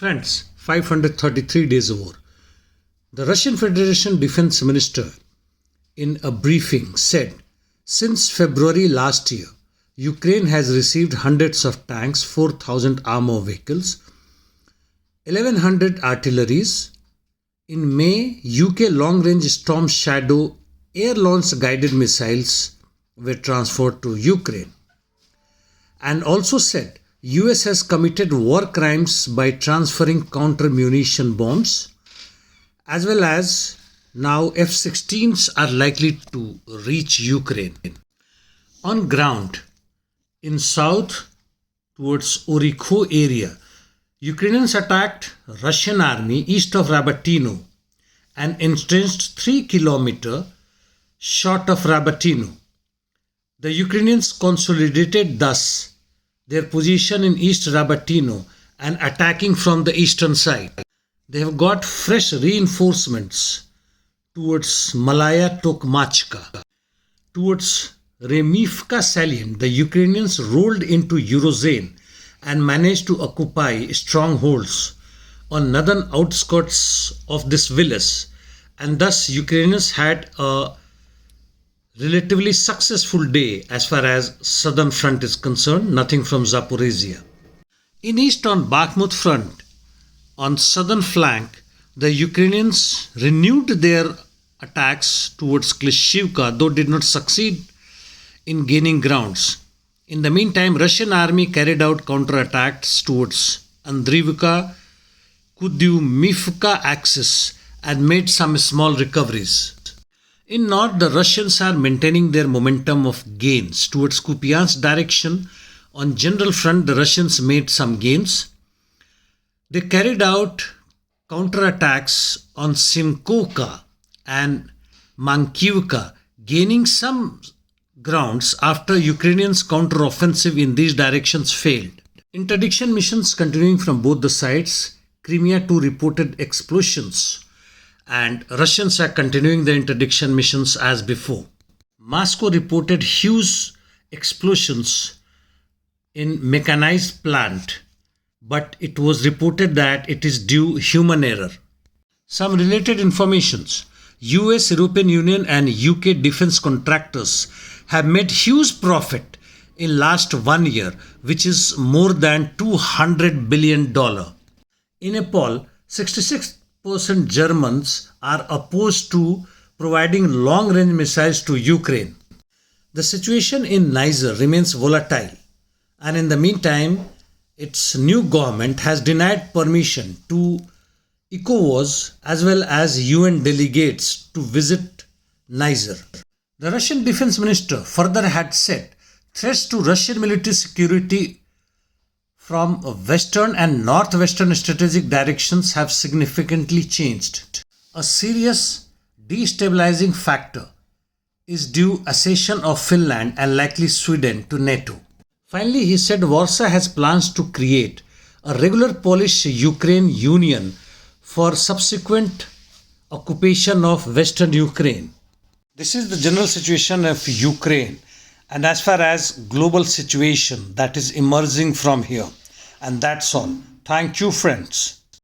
Friends, 533 days over. The Russian Federation Defense Minister, in a briefing, said, since February last year, Ukraine has received hundreds of tanks, 4,000 armor vehicles, 1,100 artilleries. In May, UK long-range Storm Shadow air-launched guided missiles were transferred to Ukraine. And also said, US has committed war crimes by transferring counter-munition bombs, as well as now F-16s are likely to reach Ukraine. On ground, in south towards Orikhovo area, Ukrainians attacked Russian army east of Rabatino and entrenched 3 kilometers short of Rabatino. The Ukrainians consolidated thus their position in East Rabatino and attacking from the eastern side. They have got fresh reinforcements towards Malaya Tokmachka. Towards Vremevka salient, the Ukrainians rolled into Eurozone and managed to occupy strongholds on northern outskirts of this village, and thus Ukrainians had a relatively successful day as far as southern front is concerned, nothing from Zaporizhia. In east on Bakhmut front, on southern flank, the Ukrainians renewed their attacks towards Klishchivka, though did not succeed in gaining grounds. In the meantime, Russian army carried out counterattacks towards Andriivka, Kupyansk axis and made some small recoveries. In north, the Russians are maintaining their momentum of gains. Towards Kupyansk direction, on general front, the Russians made some gains. They carried out counterattacks on Simkovka and Mankivka, gaining some grounds after Ukrainians' counteroffensive in these directions failed. Interdiction missions continuing from both the sides. Crimea too reported explosions, and Russians are continuing the interdiction missions as before. Moscow reported huge explosions in mechanized plant, but it was reported that it is due human error. Some related informations. US, European Union and UK defense contractors have made huge profit in last 1 year, which is more than $200 billion. In Nepal, 66% Germans are opposed to providing long-range missiles to Ukraine. The situation in Niger remains volatile, and in the meantime, its new government has denied permission to ECOWAS as well as UN delegates to visit Niger. The Russian defense minister further had said threats to Russian military security from western and northwestern strategic directions have significantly changed. A serious destabilizing factor is due accession of Finland and likely Sweden to NATO. Finally, he said Warsaw has plans to create a regular Polish-Ukraine union for subsequent occupation of western Ukraine. This is the general situation of Ukraine, and as far as global situation that is emerging from here. And that's all. Thank you, friends.